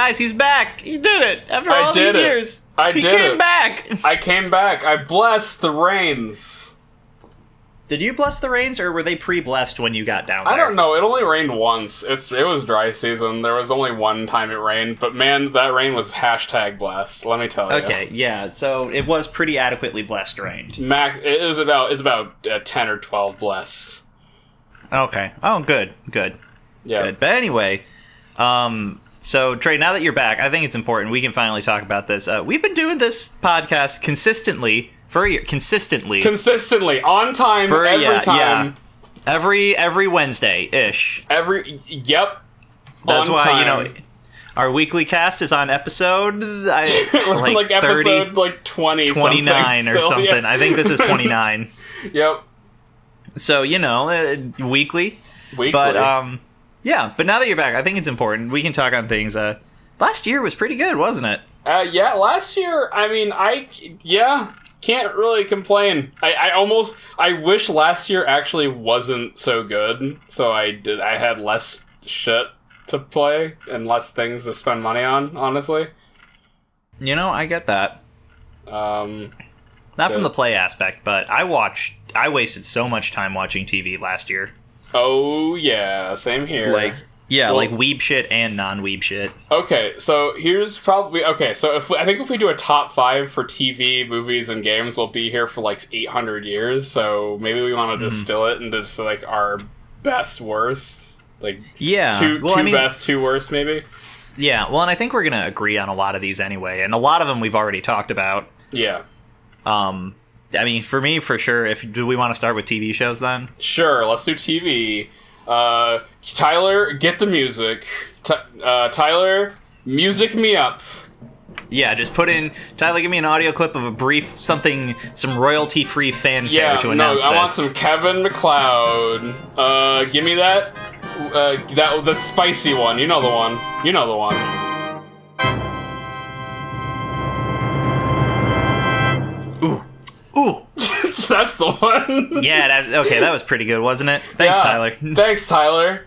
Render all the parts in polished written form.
guys, he's back. He did it after all these years. He came back. I came back. I blessed the rains. Did you bless the rains, or were they pre-blessed when you got down there? I don't know. It only rained once. It was dry season. There was only one time it rained, but man, that rain was #blessed. Let me tell you. Okay, yeah. So it was pretty adequately blessed rained. It's about 10 or 12 blessed. Okay. Oh, good. Yeah. Good. But anyway, so Trey, now that you're back, I think it's important we can finally talk about this. We've been doing this podcast consistently for a year. Consistently on time, every time. Yeah. Every Wednesday-ish. Yep. That's why, our weekly cast is on episode like 30, episode like 29 or something. Yeah. I think this is 29. Yep. So, weekly. But but now that you're back, I think it's important we can talk on things. Last year was pretty good, wasn't it? Yeah, last year, I mean, can't really complain. I wish last year actually wasn't so good, so I had less shit to play and less things to spend money on, honestly. I get that. Not from the play aspect, but I wasted so much time watching TV last year. Oh yeah, same here. Like weeb shit and non-weeb shit. Okay, so here's probably so I think if we do a top 5 for TV, movies, and games, we'll be here for like 800 years. So maybe we want to distill it into just like our best, worst, like two best, 2 worst, maybe. Yeah, well, and I think we're gonna agree on a lot of these anyway, and a lot of them we've already talked about. Yeah. I mean, for me, for sure. Do we want to start with TV shows then? Sure, let's do TV. Tyler, get the music. Tyler, music me up. Yeah, just put in, Tyler, give me an audio clip of a brief, some royalty-free fanfare to announce this. I want some Kevin MacLeod. Give me that. The spicy one. You know the one. Ooh. That's the one. Yeah, that was pretty good, wasn't it? Thanks, Tyler. Thanks, Tyler.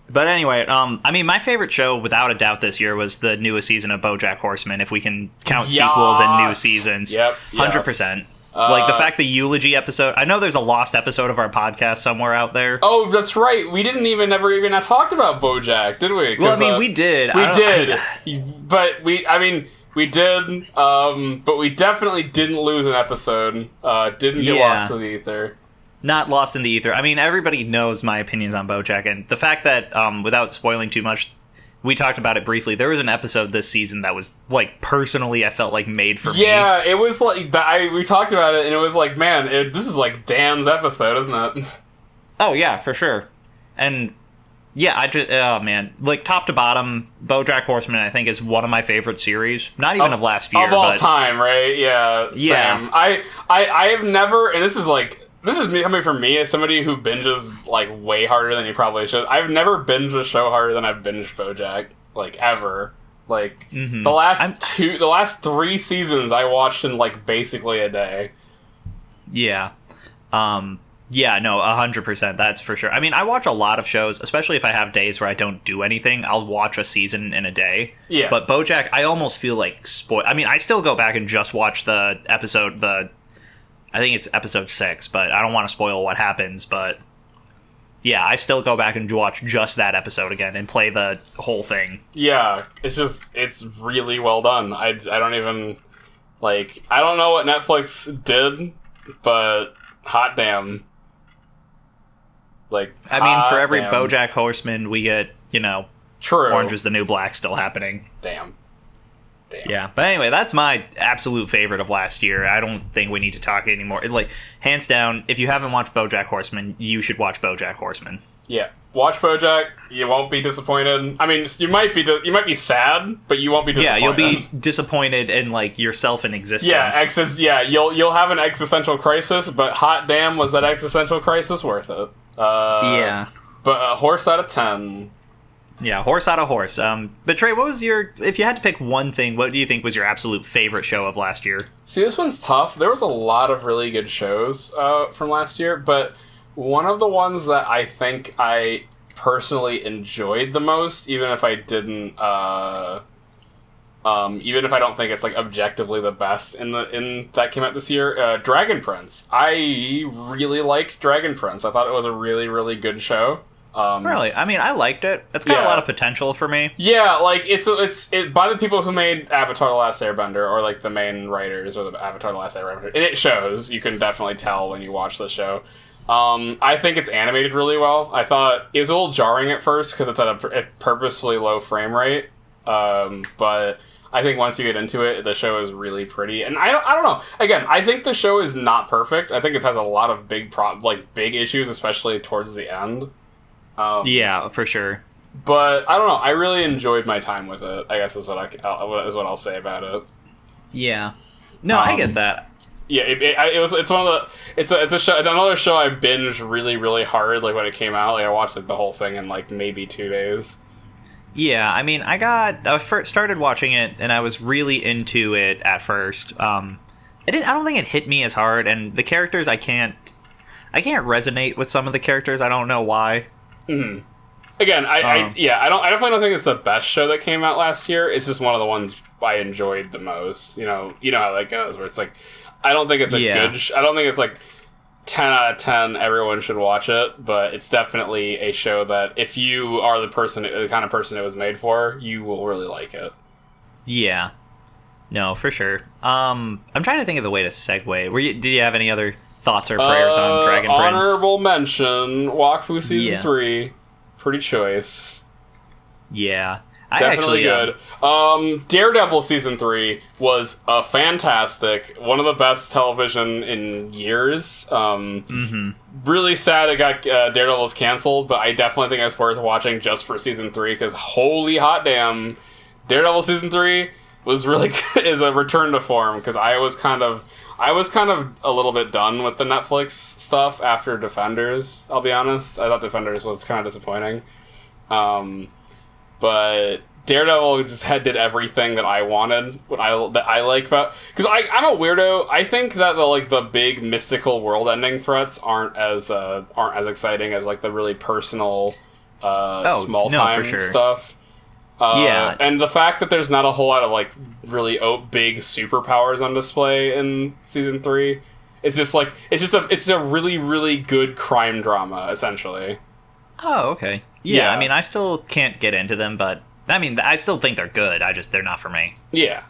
But anyway, I mean, my favorite show, without a doubt, this year was the newest season of BoJack Horseman, if we can count sequels and new seasons. Yep. 100%. Like, the fact the eulogy episode... I know there's a lost episode of our podcast somewhere out there. Oh, that's right. We didn't even talked about BoJack, did we? Well, I mean, we did. We did. But we did, but we definitely didn't lose an episode. Didn't get lost in the ether. Not lost in the ether. I mean, everybody knows my opinions on BoJack, and the fact that, without spoiling too much, we talked about it briefly. There was an episode this season that was, like, personally, I felt like made for me. Yeah, it was like, we talked about it, and it was like, man, this is like Dan's episode, isn't it? Oh, yeah, for sure. And... yeah, oh man, like top to bottom, BoJack Horseman I think is one of my favorite series. Not even of last year, of all time, right? Yeah, yeah. Same. I have never, and this is me coming from me as somebody who binges like way harder than you probably should. I've never binged a show harder than I've binged BoJack, like ever. Like the last 3 seasons I watched in like basically a day. Yeah. Yeah, no, 100%, that's for sure. I mean, I watch a lot of shows, especially if I have days where I don't do anything. I'll watch a season in a day. Yeah. But BoJack, I almost feel like I mean, I still go back and just watch the episode, I think it's episode 6, but I don't want to spoil what happens, but yeah, I still go back and watch just that episode again and play the whole thing. Yeah, it's really well done. I don't even, like, I don't know what Netflix did, but hot damn. Like, I mean, for every BoJack Horseman, we get, True. Orange is the New Black still happening. Damn. Yeah, but anyway, that's my absolute favorite of last year. I don't think we need to talk anymore. Like, hands down, if you haven't watched BoJack Horseman, you should watch BoJack Horseman. Yeah, watch BoJack. You won't be disappointed. I mean, you might be sad, but you won't be disappointed. Yeah, you'll be disappointed in like yourself in existence. Yeah, you'll have an existential crisis, but hot damn, was that existential crisis worth it? Yeah. But a horse out of 10. Yeah, horse out of horse. But Trey, if you had to pick one thing, what do you think was your absolute favorite show of last year? See, this one's tough. There was a lot of really good shows from last year, but one of the ones that I think I personally enjoyed the most, even if I didn't, even if I don't think it's like objectively the best in that came out this year, Dragon Prince. I really liked Dragon Prince. I thought it was a really, really good show. Really? I mean, I liked it. It's got a lot of potential for me. Yeah, like it's by the people who made Avatar: The Last Airbender, or like the main writers or the Avatar: The Last Airbender, and it shows. You can definitely tell when you watch the show. I think it's animated really well. I thought it was a little jarring at first because it's at a purposefully low frame rate, but I think once you get into it, the show is really pretty. And I don't know. Again, I think the show is not perfect. I think it has a lot of big issues, especially towards the end. Yeah, for sure. But I don't know. I really enjoyed my time with it. I guess is what I'll say about it. Yeah. No, I get that. Yeah, it's one of the it's a show. It's another show I binged really, really hard. Like when it came out, like I watched like the whole thing in like maybe 2 days. Yeah, I mean, I first started watching it and I was really into it at first. I don't think it hit me as hard, and the characters I can't resonate with some of the characters. I don't know why. Mm-hmm. Again, I definitely don't think it's the best show that came out last year. It's just one of the ones I enjoyed the most. You know how that goes. Where it's like, I don't think it's a good. I don't think it's like 10 out of 10. Everyone should watch it, but it's definitely a show that if you are the kind of person it was made for, you will really like it. Yeah, no, for sure. I'm trying to think of the way to segue. Do you have any other thoughts or prayers on Dragon Prince? Honorable mention, Wakfu Season 3. Pretty choice. Yeah. Definitely good. Daredevil Season 3 was fantastic. One of the best television in years. Really sad it got Daredevil's canceled, but I definitely think it's worth watching just for Season 3, because holy hot damn, Daredevil Season 3 was really good, is a return to form, because I was kind of a little bit done with the Netflix stuff after Defenders, I'll be honest. I thought Defenders was kind of disappointing. But Daredevil just did everything that I wanted, that I like about... Because I'm a weirdo. I think that the big mystical world-ending threats aren't as exciting as like the really personal, small-time stuff. And the fact that there's not a whole lot of like really big superpowers on display in Season 3, it's a really, really good crime drama, essentially. Oh, okay. Yeah, I mean, I still can't get into them, but I mean, I still think they're good. They're not for me. Yeah.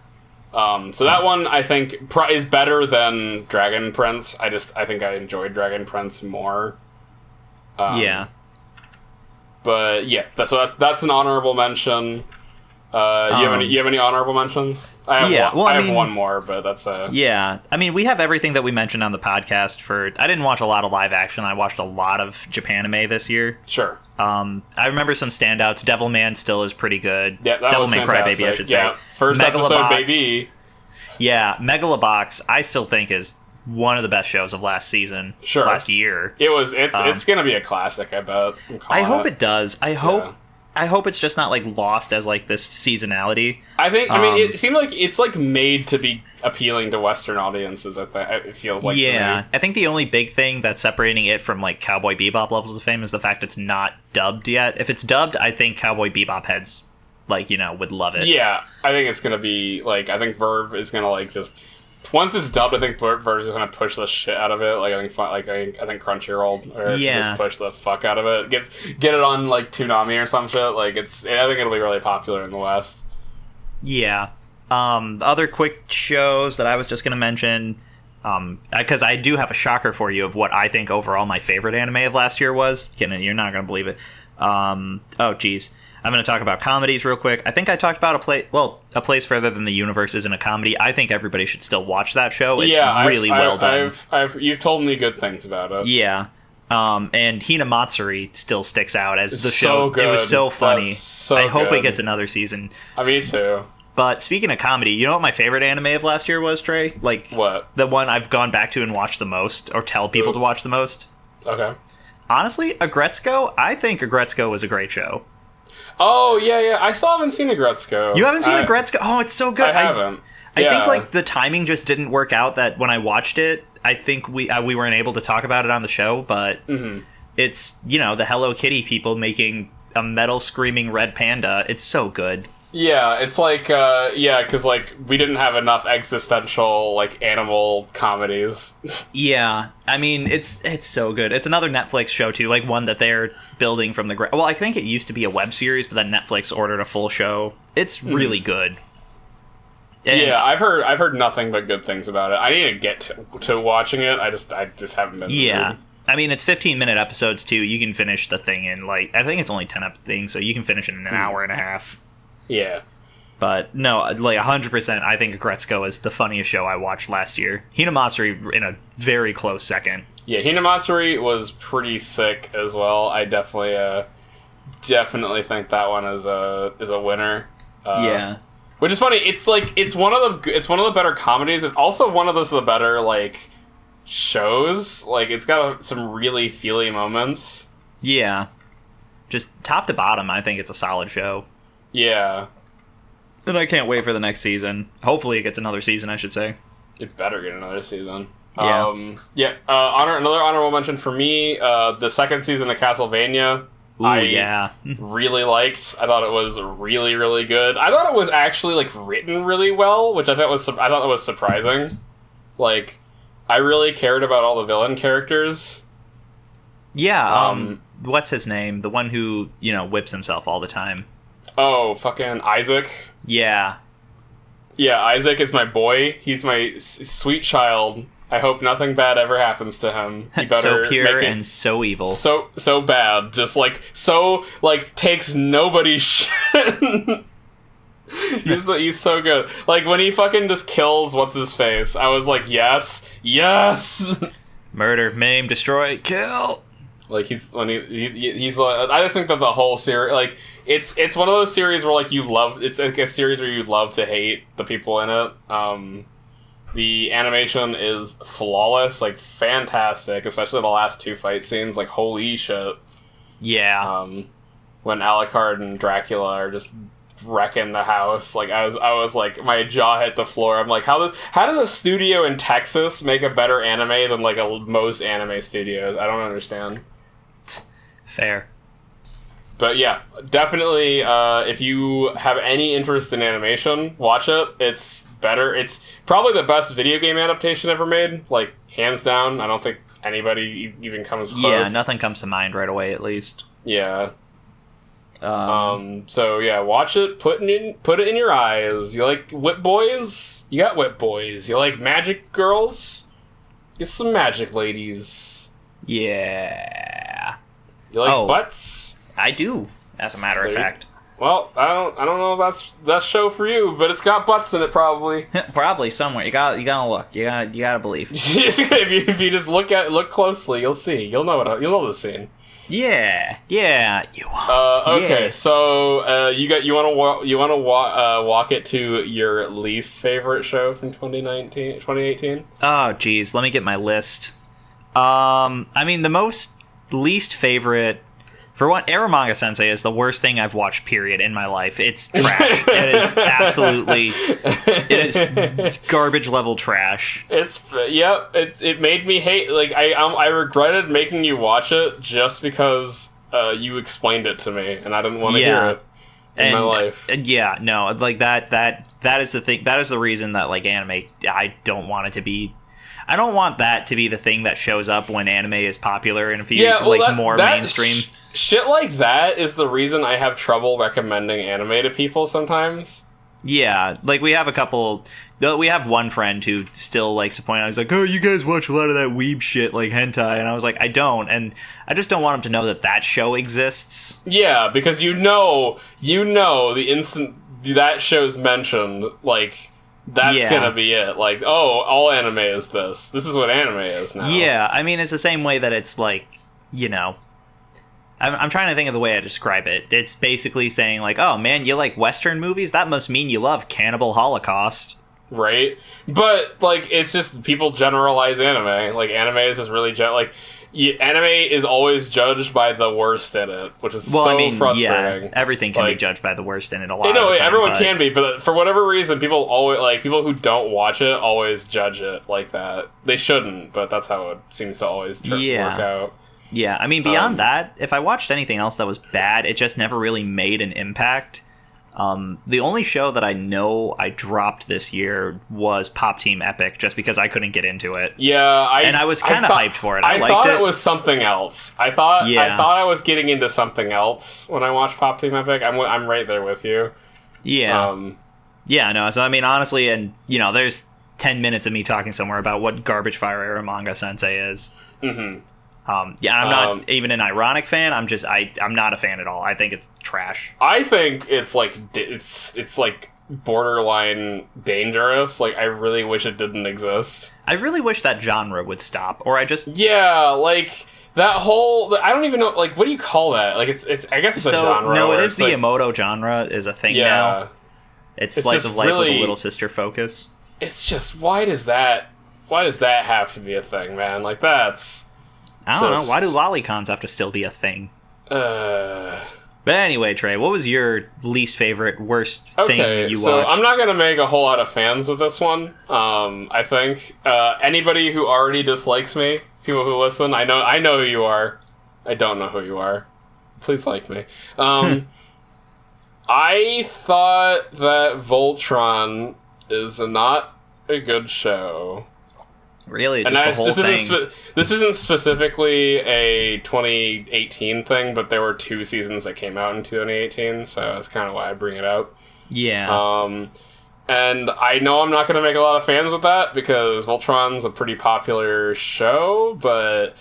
So that one I think is better than Dragon Prince. I think I enjoyed Dragon Prince more. Yeah. But yeah, that's an honorable mention. You have any honorable mentions? I have one more, but that's Yeah, I mean, we have everything that we mentioned on the podcast. I didn't watch a lot of live action. I watched a lot of Japanime this year. Sure. I remember some standouts. Devilman still is pretty good. Yeah, that Devilman Crybaby, I should say. Yeah, first episode, baby. Yeah, Megalobox, I still think is one of the best shows of last season. Sure. Last year. It's gonna be a classic, I bet. I hope it does. I hope it's just not like lost as like this seasonality. I mean, it seemed like it's like made to be appealing to Western audiences. It feels like. Yeah, I think the only big thing that's separating it from like Cowboy Bebop levels of fame is the fact it's not dubbed yet. If it's dubbed, I think Cowboy Bebop heads would love it. Yeah, I think it's gonna be like, I think Verve is gonna like just. Once it's dubbed, I think Verve is going to push the shit out of it. Like I think Crunchyroll just push the fuck out of it. Get it on like Toonami or some shit. Like I think it'll be really popular in the West. Yeah. Other quick shows that I was just going to mention, because I do have a shocker for you of what I think overall my favorite anime of last year was. You're not going to believe it. Oh, geez. I'm going to talk about comedies real quick. I think I talked about A Place Further Than the Universe isn't a comedy. I think everybody should still watch that show. It's really well done. You've told me good things about it. Yeah. And Hinamatsuri still sticks out as the show. So good. It was so funny. I hope good. It gets another season. Me too. But speaking of comedy, you know what my favorite anime of last year was, Trey? Like, what? The one I've gone back to and watched the most, or tell people to watch the most? Okay. Honestly, Agretzko, I think Agretzko was a great show. Oh, yeah. I still haven't seen Agretzko. You haven't seen Agretzko? Oh, it's so good. I haven't. I think like the timing just didn't work out that when I watched it, I think we weren't able to talk about it on the show, but it's, you know, the Hello Kitty people making a metal screaming red panda. It's so good. Yeah, it's like, because, like, we didn't have enough existential, like, animal comedies. Yeah, I mean, it's so good. It's another Netflix show, too, like, one that they're building from the ground. Well, I think it used to be a web series, but then Netflix ordered a full show. It's really good. And yeah, I've heard nothing but good things about it. I need to get to watching it. I just haven't been. Yeah. I mean, it's 15-minute episodes, too. You can finish the thing in, like, I think it's only 10 things, so you can finish it in an hour and a half. Yeah. But, no, like, 100%, I think Agretzko is the funniest show I watched last year. Hinamatsuri in a very close second. Yeah, Hinamatsuri was pretty sick as well. I definitely think that one is a winner. Yeah. Which is funny. It's one of the better comedies. It's also one of the better, like, shows. Like, it's got some really feely moments. Yeah. Just top to bottom, I think it's a solid show. Yeah. And I can't wait for the next season. Hopefully it gets another season, I should say. It better get another season. Yeah. Another honorable mention for me, the second season of Castlevania. Ooh, really liked. I thought it was really, really good. I thought it was actually, like, written really well, which I thought was surprising. Like, I really cared about all the villain characters. Yeah, what's his name? The one who, you know, whips himself all the time. Oh, fucking Isaac. Yeah. Yeah, Isaac is my boy. He's my sweet child. I hope nothing bad ever happens to him. He better so pure and so evil. So bad. Just, like, takes nobody's shit. He's so good. Like, when he fucking just kills what's-his-face, I was like, yes! Murder, maim, destroy, kill! Like, he's like, I just think that the whole series, like, it's one of those series where, like, it's like a series where you love to hate the people in it. The animation is flawless, like, fantastic, especially the last two fight scenes, like, holy shit. Yeah. When Alucard and Dracula are just wrecking the house, like, I was like, my jaw hit the floor. I'm like, how does a studio in Texas make a better anime than, like, most anime studios? I don't understand. Fair. But yeah, definitely, if you have any interest in animation, watch it. It's better. It's probably the best video game adaptation ever made, like, hands down. I don't think anybody even comes close. Yeah, nothing comes to mind right away, at least. Yeah. So yeah, watch it. Put it in your eyes. You like whip boys? You got whip boys. You like magic girls? Get some magic ladies. Yeah. You like butts? I do, as a matter of fact. Well, I don't know if that's show for you, but it's got butts in it probably. Probably somewhere. You gotta look. You gotta believe. if you just look closely, you'll see. You'll know the scene. Yeah. You won't. Okay, yeah. So you want to walk it to your least favorite show from 2018? Oh, geez, let me get my list. I mean, the most least favorite. For one, Eromanga Sensei is the worst thing I've watched, period, in my life. It's trash. It is absolutely... It is garbage level trash. It made me hate... Like, I regretted making you watch it just because you explained it to me, and I didn't want to hear it in my life. Yeah, no, like, that is the thing. That is the reason that, like, anime... I don't want it to be... I don't want that to be the thing that shows up when anime is popular and if you more mainstream... Shit like that is the reason I have trouble recommending anime to people sometimes. Yeah, like we have one friend who still likes to point out, he's like, oh, you guys watch a lot of that weeb shit, like hentai, and I was like, I don't, and I just don't want him to know that show exists. Yeah, because you know the instant that show's mentioned, like, that's gonna be it. Like, oh, all anime is this. This is what anime is now. Yeah, I mean, it's the same way that it's like, you know... I'm trying to think of the way I describe it. It's basically saying, like, oh, man, you like Western movies? That must mean you love Cannibal Holocaust. Right? But, like, it's just people generalize anime. Like, anime is just really... anime is always judged by the worst in it, which is frustrating. Yeah, everything can be judged by the worst in it a lot of the time. Everyone can be, but for whatever reason, people who don't watch it always judge it like that. They shouldn't, but that's how it seems to always work out. Yeah, I mean, beyond that, if I watched anything else that was bad, it just never really made an impact. The only show that I know I dropped this year was Pop Team Epic, just because I couldn't get into it. Yeah, I was kind of hyped for it. I liked thought it. It was something else. I thought I was getting into something else when I watched Pop Team Epic. I'm right there with you. Yeah. Yeah, no. So I mean, honestly, and there's 10 minutes of me talking somewhere about what garbage fire era manga sensei is. Mm-hmm. Yeah, I'm not even an ironic fan. I'm not a fan at all. I think it's trash. I think it's like it's like borderline dangerous. Like, I really wish it didn't exist. I really wish that genre would stop, or like that whole. I don't even know. Like, what do you call that? Like, it's. I guess it's a genre. No, it is the Emoto genre is a thing now. It's slice of life with a little sister focus. It's just, why does that have to be a thing, man? Like, that's. I don't know. Why do lolicons have to still be a thing? But anyway, Trey, what was your least favorite, worst thing you watched? So I'm not going to make a whole lot of fans of this one. I think anybody who already dislikes me, people who listen, I know who you are. I don't know who you are. Please like me. I thought that Voltron is not a good show. Really? Just the whole thing? This isn't specifically a 2018 thing, but there were 2 seasons that came out in 2018, so that's kind of why I bring it up. Yeah. And I know I'm not going to make a lot of fans with that, because Voltron's a pretty popular show, but...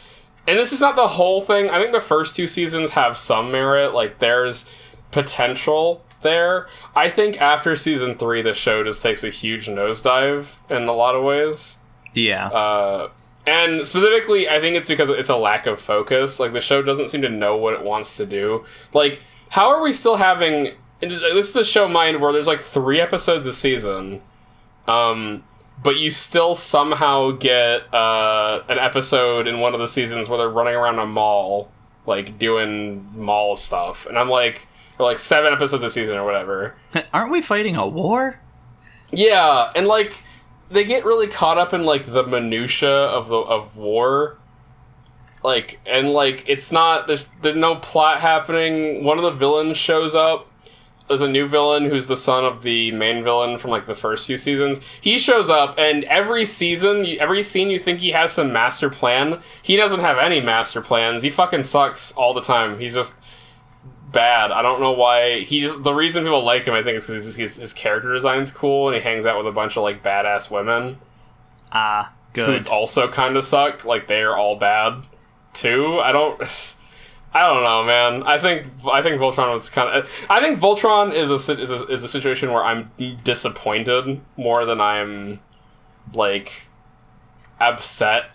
And this is not the whole thing. I think the first 2 seasons have some merit. Like, there's potential there. I think after season 3, the show just takes a huge nosedive in a lot of ways. Yeah. And specifically, I think it's because it's a lack of focus. Like, the show doesn't seem to know what it wants to do. Like, how are we still having... This is a show, mind, where there's, like, 3 episodes a season, but you still somehow get an episode in one of the seasons where they're running around a mall, like, doing mall stuff. And I'm like... Or, like, 7 episodes a season or whatever. Aren't we fighting a war? Yeah, and, like... They get really caught up in, like, the minutia of war. Like, and, like, it's not... There's no plot happening. One of the villains shows up. There's a new villain who's the son of the main villain from, like, the first few seasons. He shows up, and every season, every scene you think he has some master plan. He doesn't have any master plans. He fucking sucks all the time. He's just... bad. I don't know why. The reason people like him, I think, is because his character design's cool, and he hangs out with a bunch of, like, badass women. Good. Who also kind of suck. Like, they're all bad too. I don't know, man. I think Voltron was kind of. I think Voltron is a situation where I'm disappointed more than I'm, like, upset.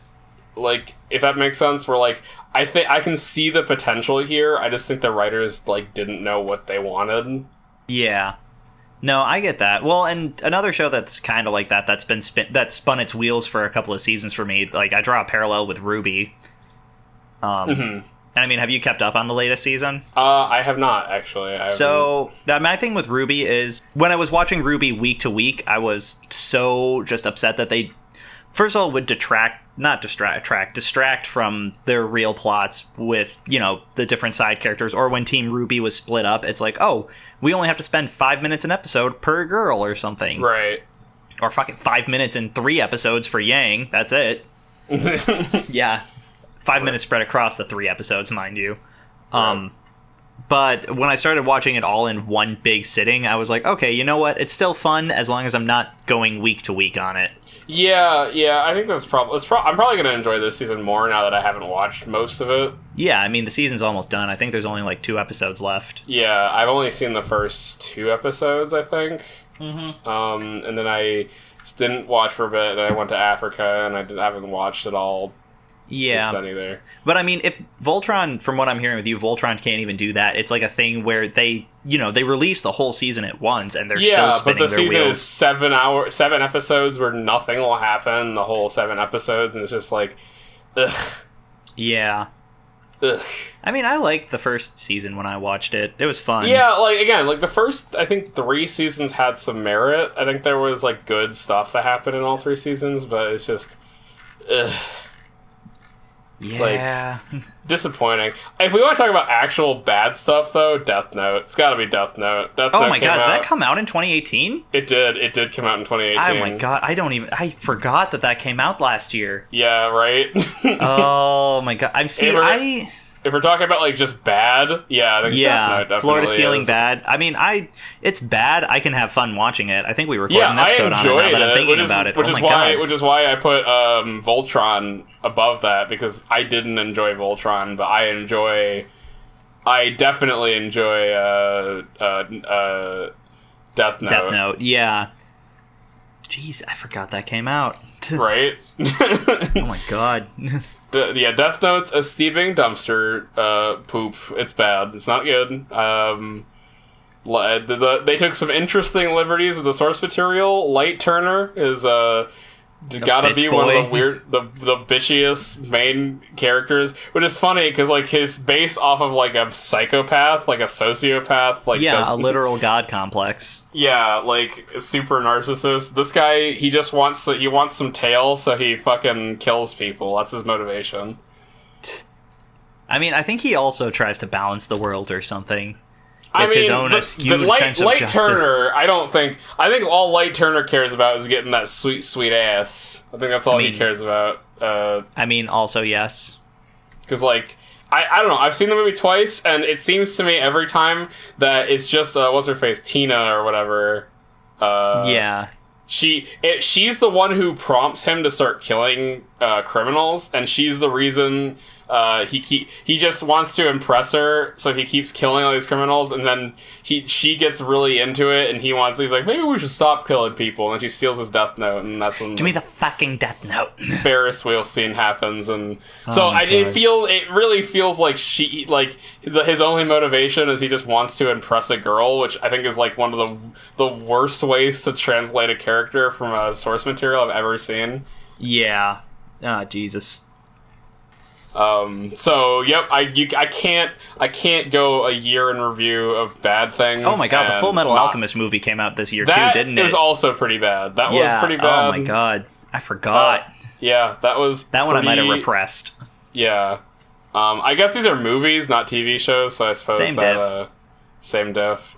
Like, if that makes sense, where, like, I think I can see the potential here. I just think the writers, like, didn't know what they wanted. Yeah. No, I get that. Well, and another show that's kind of like that's been that spun its wheels for a couple of seasons for me. Like, I draw a parallel with Ruby. And I mean, have you kept up on the latest season? I have not, actually. So, my thing with Ruby is, when I was watching Ruby week to week, I was so just upset that they, first of all, would distract from their real plots with, the different side characters. Or when Team Ruby was split up, it's like, oh, we only have to spend 5 minutes an episode per girl or something. Right. Or fucking 5 minutes in 3 episodes for Yang. That's it. Yeah. 5 minutes spread across the 3 episodes, mind you. Right. But when I started watching it all in one big sitting, I was like, okay, you know what? It's still fun as long as I'm not going week to week on it. Yeah, I think that's probably... I'm probably going to enjoy this season more now that I haven't watched most of it. Yeah, I mean, the season's almost done. I think there's only, like, 2 episodes left. Yeah, I've only seen the first 2 episodes, I think. Mm-hmm. And then I didn't watch for a bit, then I went to Africa, and I haven't watched it all. Yeah, either. But I mean, if Voltron, from what I'm hearing with you, Voltron can't even do that. It's like a thing where they release the whole season at once, and they're still spinning their wheels. Yeah, but the season is 7 episodes where nothing will happen. The whole 7 episodes, and it's just like, ugh. Yeah. Ugh. I mean, I liked the first season when I watched it. It was fun. Yeah, the first, I think, 3 seasons had some merit. I think there was, like, good stuff that happened in all 3 seasons, but it's just, ugh. Yeah. Disappointing. If we want to talk about actual bad stuff, though, Death Note. It's got to be Death Note. Death Note my god, did that come out in 2018? It did. It did come out in 2018. Oh my god, I forgot that came out last year. Yeah, right? Oh my god. If we're talking about, like, just bad, yeah, I think Death Note definitely Florida Ceiling is. bad. I mean, it's bad. I can have fun watching it. I think we recorded an episode on it now that I'm thinking about it. Which is why I put Voltron above that, because I didn't enjoy Voltron, but I definitely enjoy Death Note. Death Note, yeah. Jeez, I forgot that came out. Right? Oh my god. Death Note's a steaming dumpster poop. It's bad. It's not good. They took some interesting liberties with the source material. Light Turner is gotta be one of the bitchiest main characters, which is funny because like his base off of like a psychopath, like a sociopath, like a literal god complex. Yeah, like super narcissist. This guy, he wants some tail, so he fucking kills people. That's his motivation. I mean, I think he also tries to balance the world or something. His own skewed sense of justice. Light Turner, I think all Light Turner cares about is getting that sweet, sweet ass. I think that's all he cares about. Also, yes. Because, like, I don't know, I've seen the movie twice, and it seems to me every time that it's just, what's her face, Tina or whatever. Yeah. She's the one who prompts him to start killing criminals, and she's the reason he just wants to impress her, so he keeps killing all these criminals, and then she gets really into it, and he's like, maybe we should stop killing people, and she steals his Death Note, and that's when give me the fucking Death Note. Ferris wheel scene happens, and it really feels like his only motivation is he just wants to impress a girl, which I think is like one of the worst ways to translate a character from a source material I've ever seen. Yeah. Ah, Jesus. So yep, I can't go a year in review of bad things. Oh my god, the Full Metal Alchemist movie came out this year too, didn't it? It was also pretty bad. That was pretty bad. Oh my god, I forgot. Yeah, that one I might have repressed. Yeah, I guess these are movies, not TV shows, so I suppose same diff.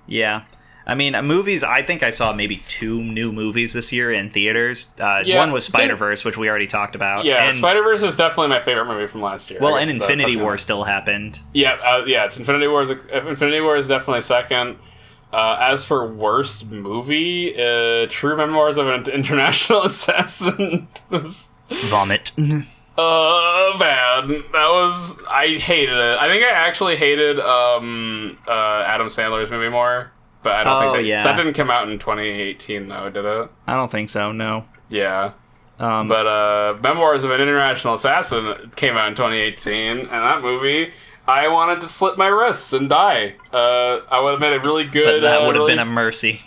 Yeah. I mean, movies, I think I saw maybe 2 new movies this year in theaters. One was Spider-Verse, which we already talked about. Yeah, and Spider-Verse is definitely my favorite movie from last year. Well, and Infinity War still happened. Yeah, it's Infinity War. Infinity War is definitely second. As for worst movie, True Memoirs of an International Assassin was... Vomit. Bad. I hated it. I think I actually hated Adam Sandler's movie more. But I don't think that didn't come out in 2018, though, did it? I don't think so, no. Yeah. But Memoirs of an International Assassin came out in 2018, and that movie, I wanted to slit my wrists and die. I would have made a really good... But that would have been a mercy.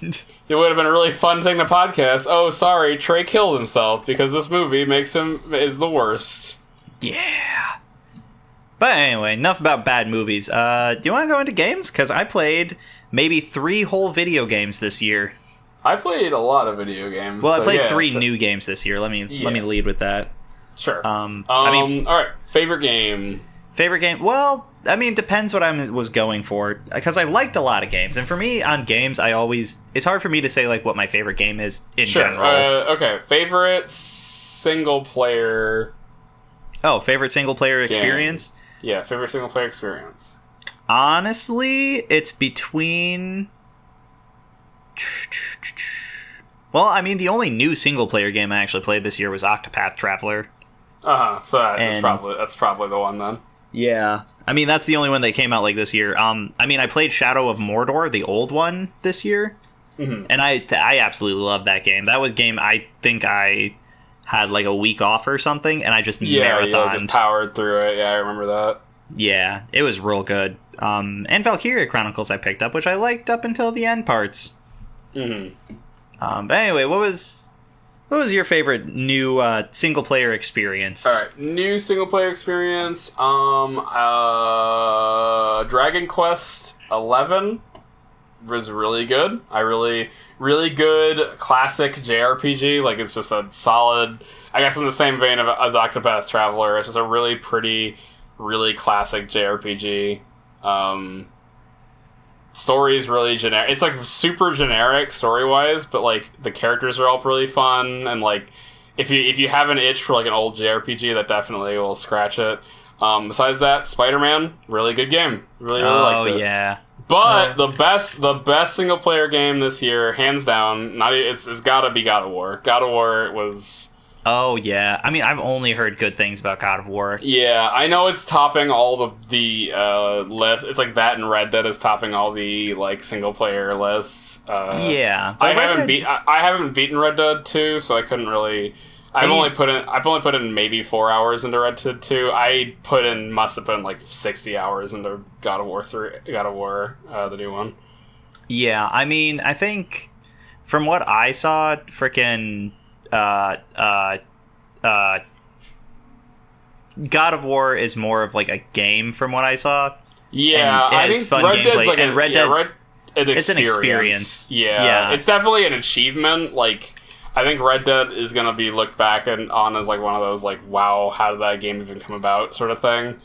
It would have been a really fun thing to podcast. Oh, sorry, Trey killed himself because this movie is the worst. Yeah. But anyway, enough about bad movies. Do you want to go into games? Because I played... maybe 3 whole video games this year. I played a lot of video games. Well, I played 3 new games this year. Let me lead with that. Sure. all right. Favorite game. Favorite game? Well, I mean, depends what I was going for. Because I liked a lot of games. And for me, on games, it's hard for me to say, like, what my favorite game is in general. Okay. Favorite single-player... Oh, favorite single-player experience? Yeah, favorite single-player experience. Honestly, it's between... Well, I mean, the only new single-player game I actually played this year was Octopath Traveler. So that's probably the one, then. Yeah. I mean, that's the only one that came out, like, this year. I mean, I played Shadow of Mordor, the old one, this year. Mm-hmm. And I absolutely loved that game. That was a game I think I had, like, a week off or something, and I just marathoned. Yeah, just powered through it. Yeah, I remember that. Yeah, it was real good. And Valkyria Chronicles I picked up, which I liked up until the end parts. Mm-hmm. But anyway, what was your favorite new single-player experience? All right, new single-player experience. Dragon Quest 11 was really good. Really good classic JRPG. Like, it's just a solid I guess in the same vein as Octopath Traveler, it's just a really pretty, really classic JRPG. Story is really generic. It's like super generic story wise, but like the characters are all really fun, and like if you have an itch for like an old JRPG, that definitely will scratch it. Besides that, Spider-Man, really good game. Really liked it. Oh yeah. But the best single player game this year, hands down, it's gotta be God of War. God of War was. Oh yeah, I mean I've only heard good things about God of War. Yeah, I know it's topping all the lists. It's like that and Red Dead is topping all the like single player lists. Yeah, I haven't beaten Red Dead 2, so I couldn't really. I've only put in maybe 4 hours into Red Dead 2. Must have put in like 60 hours into God of War 3, God of War, the new one. Yeah, I mean I think from what I saw, freaking. God of War is more of like a game from what I saw. Yeah, and I think fun Red gameplay, Dead's like and Red Dead's it's an experience. Yeah, it's definitely an achievement. Like I think Red Dead is gonna be looked back on as like one of those like wow, how did that game even come about sort of thing.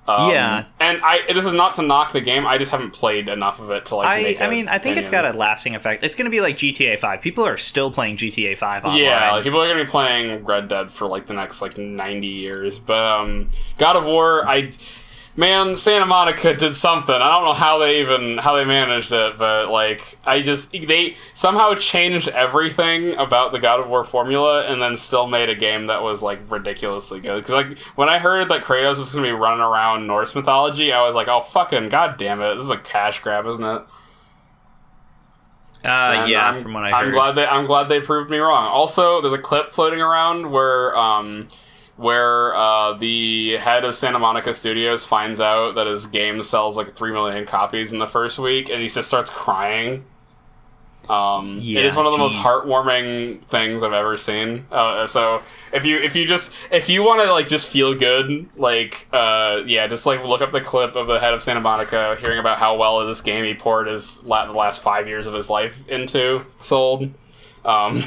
Yeah, and this is not to knock the game. I just haven't played enough of it to like. I think it's got a lasting effect. It's going to be like GTA 5. People are still playing GTA 5 online. Yeah, like, people are going to be playing Red Dead for like the next like 90 years. But God of War, Santa Monica did something. I don't know how they managed it, but like they somehow changed everything about the God of War formula and then still made a game that was like ridiculously good. Because like when I heard that Kratos was going to be running around Norse mythology, I was like, oh fucking god damn it, this is a cash grab, isn't it? From what I heard. I'm glad they proved me wrong. Also, there's a clip floating around where the head of Santa Monica Studios finds out that his game sells like 3 million copies in the first week, and he just starts crying. It is one of the most heartwarming things I've ever seen. So if you want to like just feel good, like just like look up the clip of the head of Santa Monica hearing about how well this game he poured the last 5 years of his life into sold. And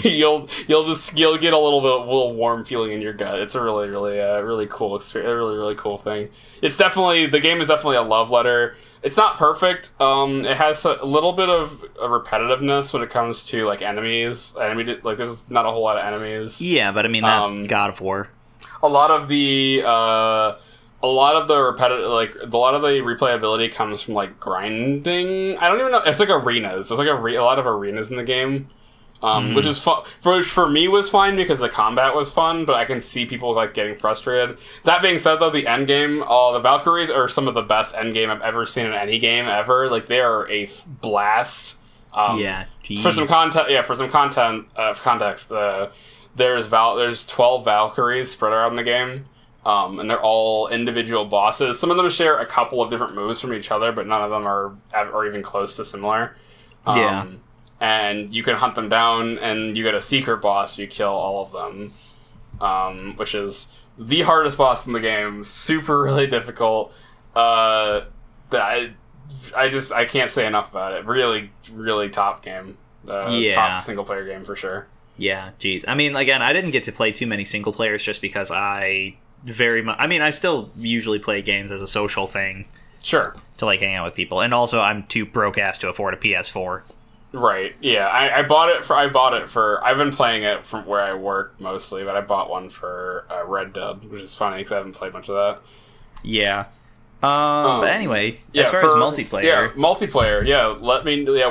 you'll get a little warm feeling in your gut. It's a really cool experience, a really cool thing. The game is definitely a love letter. It's not perfect. It has a little bit of a repetitiveness when it comes to like enemies. Like there's not a whole lot of enemies. Yeah, but I mean that's God of War. A lot of the replayability comes from like grinding. I don't even know. It's like arenas. There's like a lot of arenas in the game, which is fun. For me was fine because the combat was fun, but I can see people like getting frustrated. That being said, though, the end game, the Valkyries are some of the best end game I've ever seen in any game ever. Like they are a blast. For some context, there's 12 Valkyries spread around the game. And they're all individual bosses. Some of them share a couple of different moves from each other, but none of them are even close to similar. And you can hunt them down, and you get a secret boss. You kill all of them, which is the hardest boss in the game. Super, really difficult. I can't say enough about it. Really, really top game. Top single player game for sure. Yeah, geez. I mean, again, I didn't get to play too many single players just because I still usually play games as a social thing. Sure. To like hang out with people. And also I'm too broke ass to afford a PS4. Right. Yeah. I bought it for I've been playing it from where I work mostly, but I bought one for Red Dead, which is funny because I haven't played much of that. Yeah. But anyway, as far as multiplayer.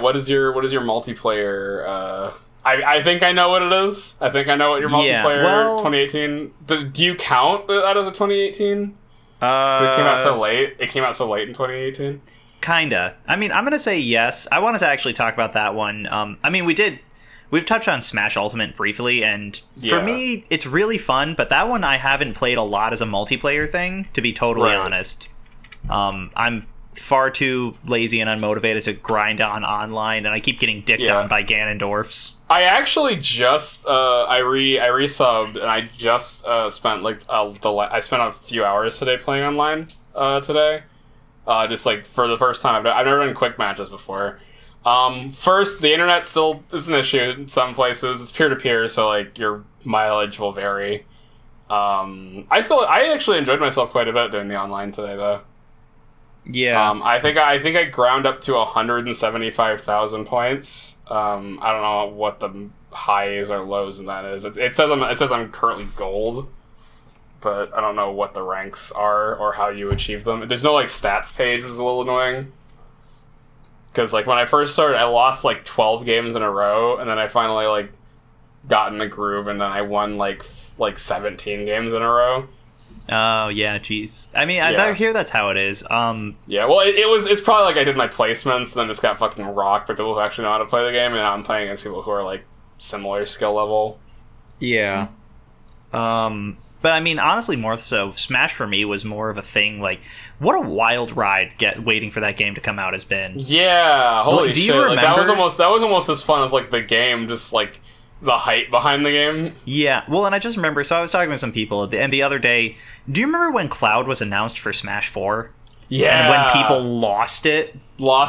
What is your multiplayer I think I know what it is. I think I know what your multiplayer 2018. Do you count that as a 2018? It came out so late. It came out so late in 2018. Kinda. I mean, I'm gonna say yes. I wanted to actually talk about that one. I mean, we've touched on Smash Ultimate briefly, and for me, it's really fun. But that one I haven't played a lot as a multiplayer thing, to be totally honest. I'm far too lazy and unmotivated to grind on online, and I keep getting dicked on by Ganondorfs. I actually just I resubbed, and I just spent I spent a few hours today playing online today. Just like for the first time, I've never done quick matches before. First, the internet still is an issue in some places. It's peer to peer, so like you're mileage will vary. I actually enjoyed myself quite a bit doing the online today, though. Yeah. I think I ground up to 175,000 points. I don't know what the highs or lows in that is. It says I'm currently gold, but I don't know what the ranks are or how you achieve them. There's no like stats page, which is a little annoying. Because like when I first started, I lost like 12 games in a row, and then I finally like got in the groove, and then I won like 17 games in a row. Oh yeah, jeez. I mean, I hear that's how it is. Yeah, well, it's probably like I did my placements, and then just got fucking rocked by people who actually know how to play the game, and now I'm playing against people who are like similar skill level. Yeah. But I mean, honestly, more so, Smash for me was more of a thing. Like, what a wild ride waiting for that game to come out has been. Yeah, holy do shit! You remember? Like, that was almost as fun as like the game, just like the hype behind the game. Yeah, well, and I just remember. So I was talking with some people, and the other day, do you remember when Cloud was announced for Smash 4? Yeah, and when people lost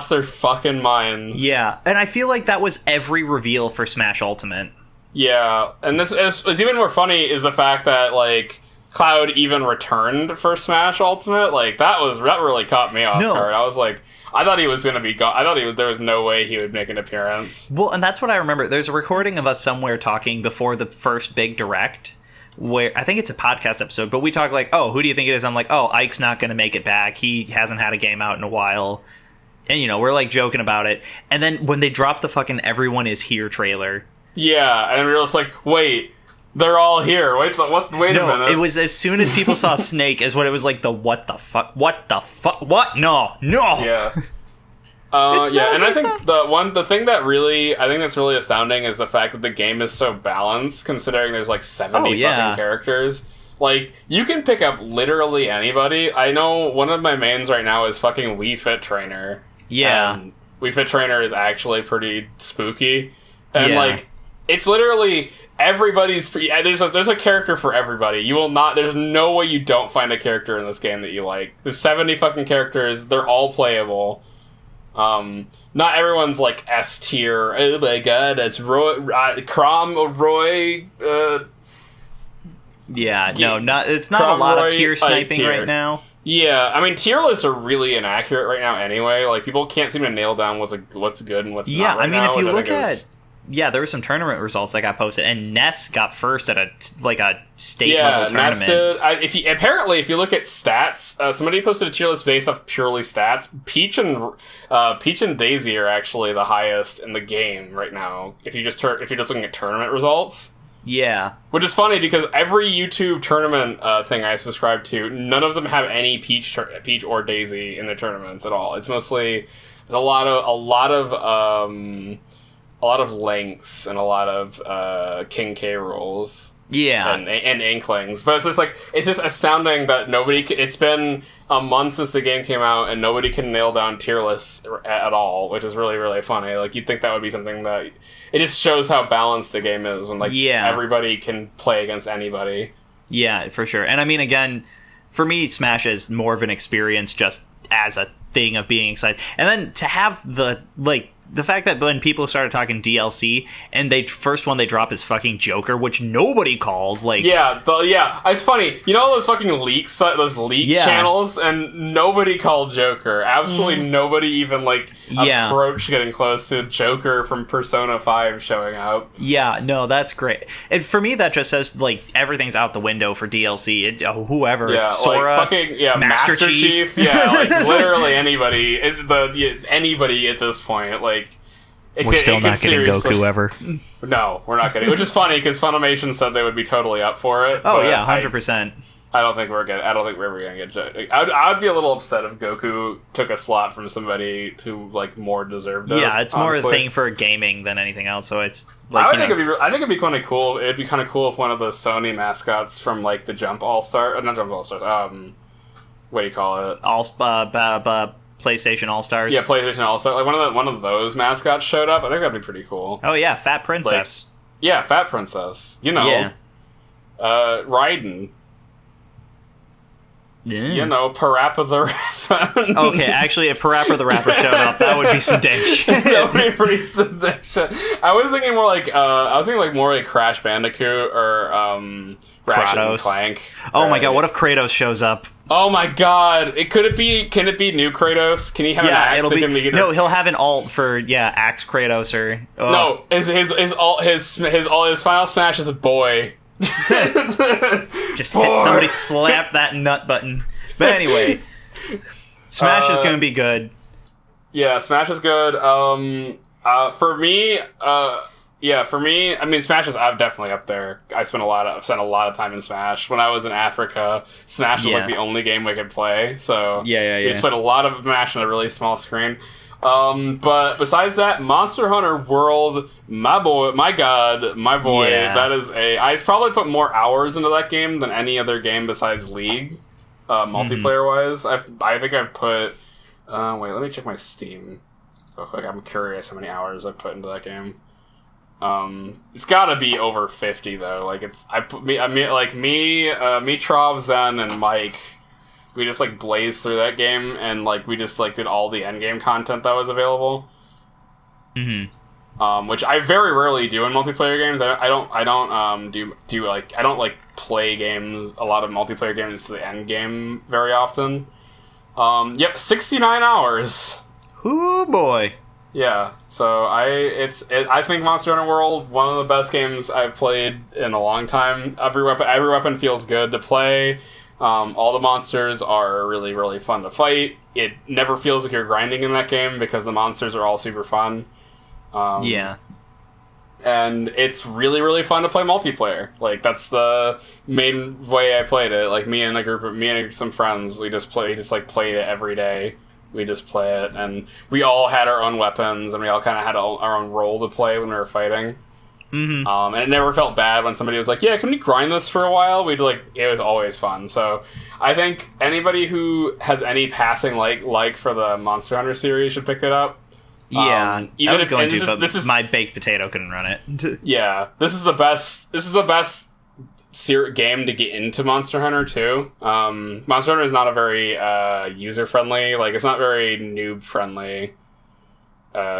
their fucking minds. Yeah, and I feel like that was every reveal for Smash Ultimate. Yeah, and this is even more funny is the fact that like Cloud even returned for Smash Ultimate. Like that really caught me off guard. I was like, I thought he was gonna be gone. I thought there was no way he would make an appearance. Well, and that's what I remember. There's a recording of us somewhere talking before the first big direct, where I think it's a podcast episode, but we talk like, oh, who do you think it is? I'm like, oh, Ike's not gonna make it back. He hasn't had a game out in a while. And we're like joking about it. And then when they dropped the fucking Everyone Is Here trailer. Yeah, and we were just like, wait, they're all here. Wait a minute. It was as soon as people saw Snake as what it was like the what the fuck? What? No. Yeah. Yeah, and I think the thing that really, I think that's really astounding is the fact that the game is so balanced, considering there's like 70 fucking characters. Like, you can pick up literally anybody. I know one of my mains right now is fucking Wii Fit Trainer. Yeah. Wii Fit Trainer is actually pretty spooky. And like, it's literally everybody's. There's a character for everybody. You will not. There's no way you don't find a character in this game that you like. There's 70 fucking characters. They're all playable. Not everyone's like S tier. Oh my god, that's Roy, Crom, Roy. Yeah, no, not. It's not Crom, a lot Roy, of tier sniping right now. Yeah, I mean, tier lists are really inaccurate right now. Anyway, like people can't seem to nail down what's good and what's not. Right now, if you look at. Yeah, there were some tournament results that got posted, and Ness got first at a state level tournament. Ness did. If you look at stats, somebody posted a tier list based off purely stats. Peach and Daisy are actually the highest in the game right now. If you're just looking at tournament results. Yeah, which is funny because every YouTube tournament thing I subscribe to, none of them have any Peach or Daisy in their tournaments at all. It's mostly there's a lot of Lynx and a lot of King K rules. Yeah. And Inklings. But it's just astounding that it's been a month since the game came out and nobody can nail down tier lists at all, which is really, really funny. Like, you'd think that would be something that... It just shows how balanced the game is when, everybody can play against anybody. Yeah, for sure. And I mean, again, for me, Smash is more of an experience just as a thing of being excited. And then to have the fact that when people started talking DLC and first one they drop is fucking Joker, which nobody called, like... It's funny. You know all those fucking leaks, those leak channels, and nobody called Joker. Absolutely nobody even, approached getting close to Joker from Persona 5 showing up. Yeah, no, that's great. And for me, that just says, everything's out the window for DLC. Whoever. Yeah, Sora, Master Chief. Yeah, literally anybody. Anybody at this point, we're still not getting Goku ever. No, we're not getting. Which is funny because Funimation said they would be totally up for it. Oh yeah, 100%. I don't think we're ever gonna get. I'd be a little upset if Goku took a slot from somebody who more deserved it. Yeah, it's more a thing for gaming than anything else. So it's I think it'd be kind of cool. It'd be kind of cool if one of the Sony mascots from the Jump All Star, not Jump All Stars. What do you call it? PlayStation All-Stars. Yeah, PlayStation All-Stars. One of those mascots showed up. I think that'd be pretty cool. Oh yeah, Fat Princess. Fat Princess. Yeah. Raiden. You know, Parappa the Rapper. Okay, actually, if Parappa the Rapper showed up, that would be some dang shit. That would be pretty some dang shit. I was thinking more like more like Crash Bandicoot or Ratchet and Clank. Oh my god, what if Kratos shows up? Oh my god! Can it be new Kratos? Can he have an axe? No, he'll have an alt for axe Kratos or no. His final smash is a boy. Just hit somebody, slap that nut button. But anyway, Smash is gonna be good. Yeah, Smash is good. For me, I mean, Smash is definitely up there. I spent a lot of time in Smash. When I was in Africa, Smash was like the only game we could play. So we spent a lot of Smash on a really small screen. But besides that, Monster Hunter World, my boy. Yeah. That is I probably put more hours into that game than any other game besides League, multiplayer wise. I think I've put. Wait, let me check my Steam. Real quick. I'm curious how many hours I've put into that game. It's gotta be over 50 though. Like me, Trav, Zen, and Mike. We just like blazed through that game, and like we just like did all the end game content that was available. Which I very rarely do in multiplayer games. I don't play games, a lot of multiplayer games to the end game very often. 69 hours. Ooh boy. Yeah, so I think Monster Hunter World, one of the best games I've played in a long time. Every weapon feels good to play. All the monsters are really, really fun to fight. It never feels like you're grinding in that game because the monsters are all super fun. And it's really, really fun to play multiplayer. Like, that's the main way I played it. Like, me and some friends, we just played it every day. We just play it, and we all had our own weapons, and we all kind of had our own role to play when we were fighting. And it never felt bad when somebody was like, "Yeah, can we grind this for a while?" It was always fun. So I think anybody who has any passing like for the Monster Hunter series should pick it up. Yeah, this is my baked potato couldn't run it. Yeah, this is the best game to get into Monster Hunter too. Monster Hunter is not a very user friendly, it's not very noob friendly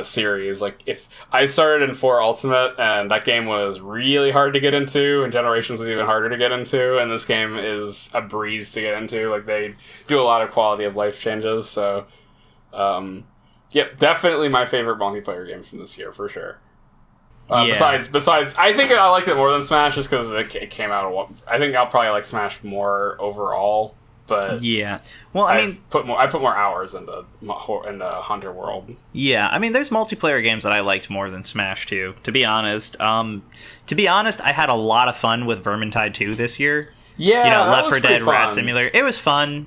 series. Like, if I started in 4 Ultimate, and that game was really hard to get into, and Generations was even harder to get into, and this game is a breeze to get into. Like, they do a lot of quality of life changes. So definitely my favorite multiplayer game from this year for sure. Besides, I think I liked it more than Smash just because it came out. I think I'll probably like Smash more overall. But well, I put more hours into Hunter World. Yeah, I mean, there's multiplayer games that I liked more than Smash too. To be honest, I had a lot of fun with Vermintide 2 this year. Yeah, Left 4 Dead, Rat Simulator. It was fun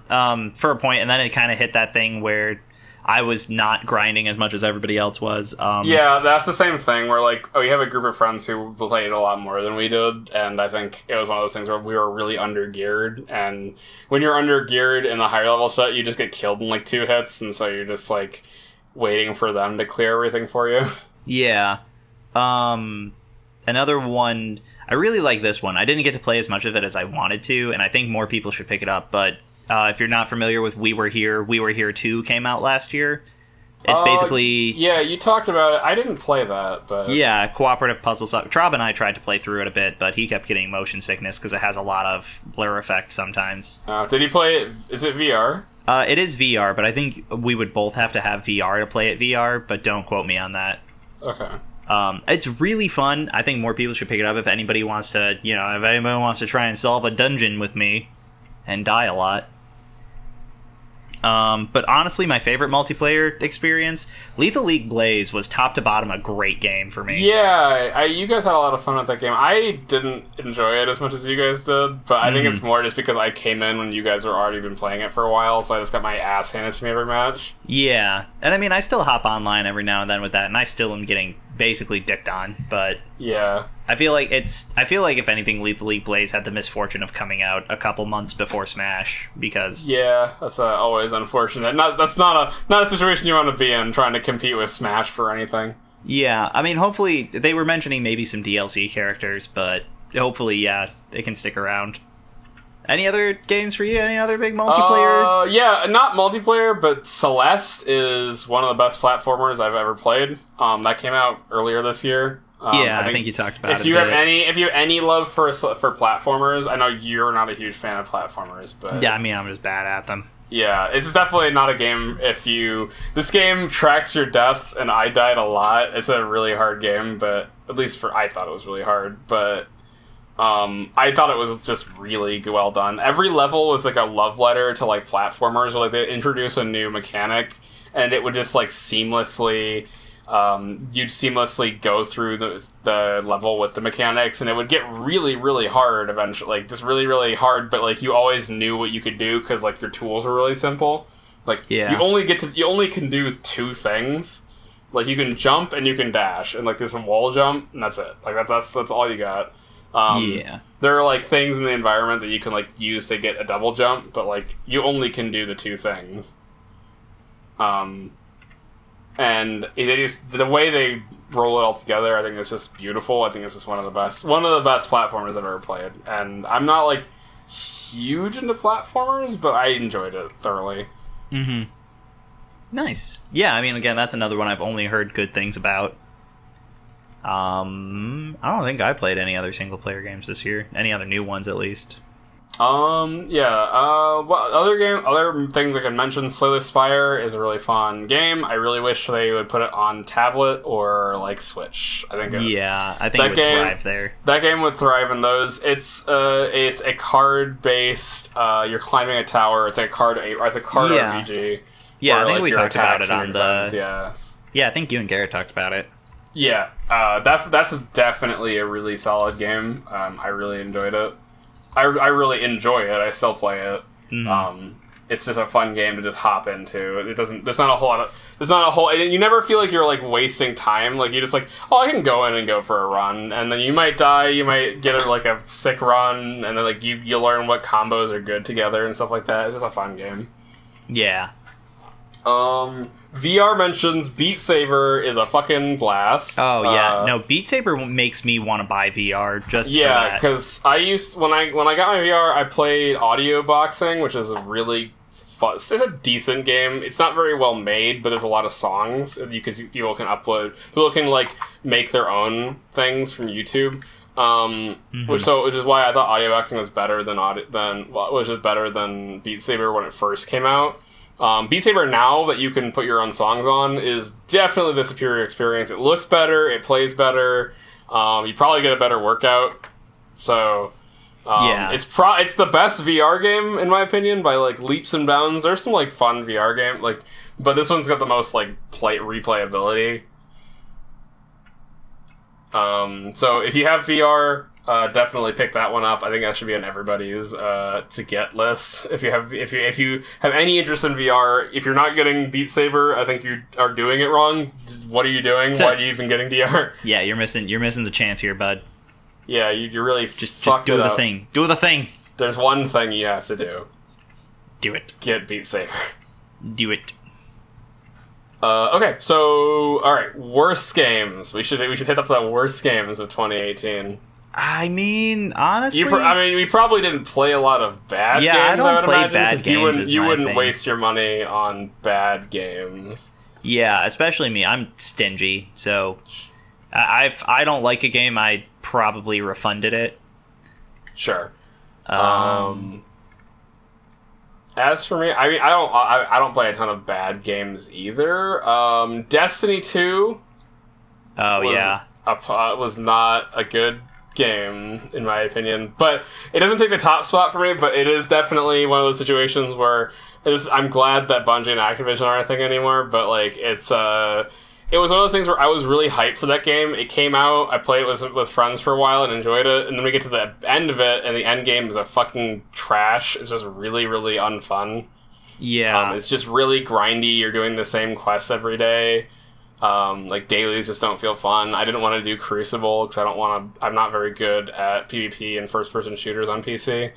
for a point, and then it kind of hit that thing where I was not grinding as much as everybody else was. Yeah, that's the same thing where, you have a group of friends who played a lot more than we did, and I think it was one of those things where we were really under-geared, and when you're under-geared in the higher level set, you just get killed in, 2 hits, and so you're just, waiting for them to clear everything for you. Yeah. Another one... I really like this one. I didn't get to play as much of it as I wanted to, and I think more people should pick it up, but... if you're not familiar with We Were Here 2 came out last year. It's basically... Yeah, you talked about it. I didn't play that, but... Yeah, cooperative puzzle stuff. Traub and I tried to play through it a bit, but he kept getting motion sickness because it has a lot of blur effect sometimes. Did he play it... Is it VR? It is VR, but I think we would both have to have VR to play it VR, but don't quote me on that. Okay. It's really fun. I think more people should pick it up if anybody wants to, try and solve a dungeon with me and die a lot. But honestly, my favorite multiplayer experience, Lethal League Blaze, was top to bottom a great game for me. Yeah, you guys had a lot of fun with that game. I didn't enjoy it as much as you guys did, but I think it's more just because I came in when you guys were already been playing it for a while, so I just got my ass handed to me every match. Yeah, and I mean, I still hop online every now and then with that, and I still am getting basically dicked on, but... Yeah. I feel like if anything, Lethal League Blaze had the misfortune of coming out a couple months before Smash, because... Yeah, that's always unfortunate. That's not a situation you want to be in, trying to compete with Smash for anything. Yeah, I mean, hopefully, they were mentioning maybe some DLC characters, but hopefully, yeah, they can stick around. Any other games for you? Any other big multiplayer? Yeah, not multiplayer, but Celeste is one of the best platformers I've ever played. That came out earlier this year. I think you talked about it. If you have any love for platformers, I know you're not a huge fan of platformers, but yeah, I mean, I'm just bad at them. Yeah, it's definitely not a game this game tracks your deaths, and I died a lot. It's a really hard game, but at least I thought it was really hard, but I thought it was just really well done. Every level was like a love letter to like platformers, or like they introduce a new mechanic, and it would just like seamlessly you'd seamlessly go through the level with the mechanics, and it would get really, really hard eventually. Like, just really, really hard, but, like, you always knew what you could do because, like, your tools were really simple. Like, you only can do two things. Like, you can jump and you can dash, and, like, there's a wall jump, and that's it. Like, that's all you got. There are, like, things in the environment that you can, like, use to get a double jump, but, like, you only can do the two things. And the way they roll it all together, I think it's just beautiful. I think it's just one of the best platformers I've ever played. And I'm not like huge into platformers, but I enjoyed it thoroughly. Mm-hmm. Nice. Yeah, I mean, again, that's another one I've only heard good things about. I don't think I played any other single player games this year. Any other new ones, at least. Other things I can mention, Slay the Spire is a really fun game. I really wish they would put it on tablet or, like, Switch. I think it would thrive there. That game would thrive in those. It's a card-based, you're climbing a tower, it's a card RPG. Yeah, where, I think like, we talked about it on friends, Yeah, I think you and Garrett talked about it. Yeah, that's definitely a really solid game. I really enjoyed it. I really enjoy it. I still play it. Mm. It's just a fun game to just hop into. There's not a whole. You never feel like you're like wasting time. Like, you're just like, oh, I can go in and go for a run, and then you might die. You might get a sick run, and then like you learn what combos are good together and stuff like that. It's just a fun game. Yeah. VR mentions Beat Saber is a fucking blast. Oh yeah, no, Beat Saber makes me want to buy VR just for that. Yeah, because when I got my VR, I played Audio Boxing, which is a really fun. It's a decent game. It's not very well made, but there's a lot of songs because people can upload. People can like make their own things from YouTube. Which is why I thought Audio Boxing was better than Beat Saber when it first came out. Beat Saber now that you can put your own songs on is definitely the superior experience. It looks better, it plays better, you probably get a better workout. So, it's the best VR game in my opinion by like leaps and bounds. There's some like fun VR game but this one's got the most like replayability. So if you have VR, definitely pick that one up. I think that should be on everybody's to get list. If you have any interest in VR, if you're not getting Beat Saber, I think you are doing it wrong. What are you doing? Why are you even getting VR? Yeah, you're missing the chance here, bud. Yeah, you're really just do the thing. Do the thing. There's one thing you have to do. Do it. Get Beat Saber. Do it. Okay, so alright, worst games. We should hit up the worst games of 2018. I mean, honestly, we probably didn't play a lot of bad games. Yeah, I don't play bad games. You wouldn't waste your money on bad games. Yeah, especially me. I'm stingy, so I don't like a game, I probably refunded it. Sure. As for me, I mean, I don't play a ton of bad games either. Destiny 2. Was not a good game in my opinion, but it doesn't take the top spot for me. But it is definitely one of those situations where I'm glad that Bungie and Activision aren't a thing anymore. But like, it was one of those things where I was really hyped for that game. It came out, I played it with friends for a while and enjoyed it, and then we get to the end of it, and the end game is a fucking trash. It's just really, really unfun. Yeah. It's just really grindy. You're doing the same quests every day. Like, dailies just don't feel fun. I didn't want to do Crucible because I'm not very good at PvP and first-person shooters on PC.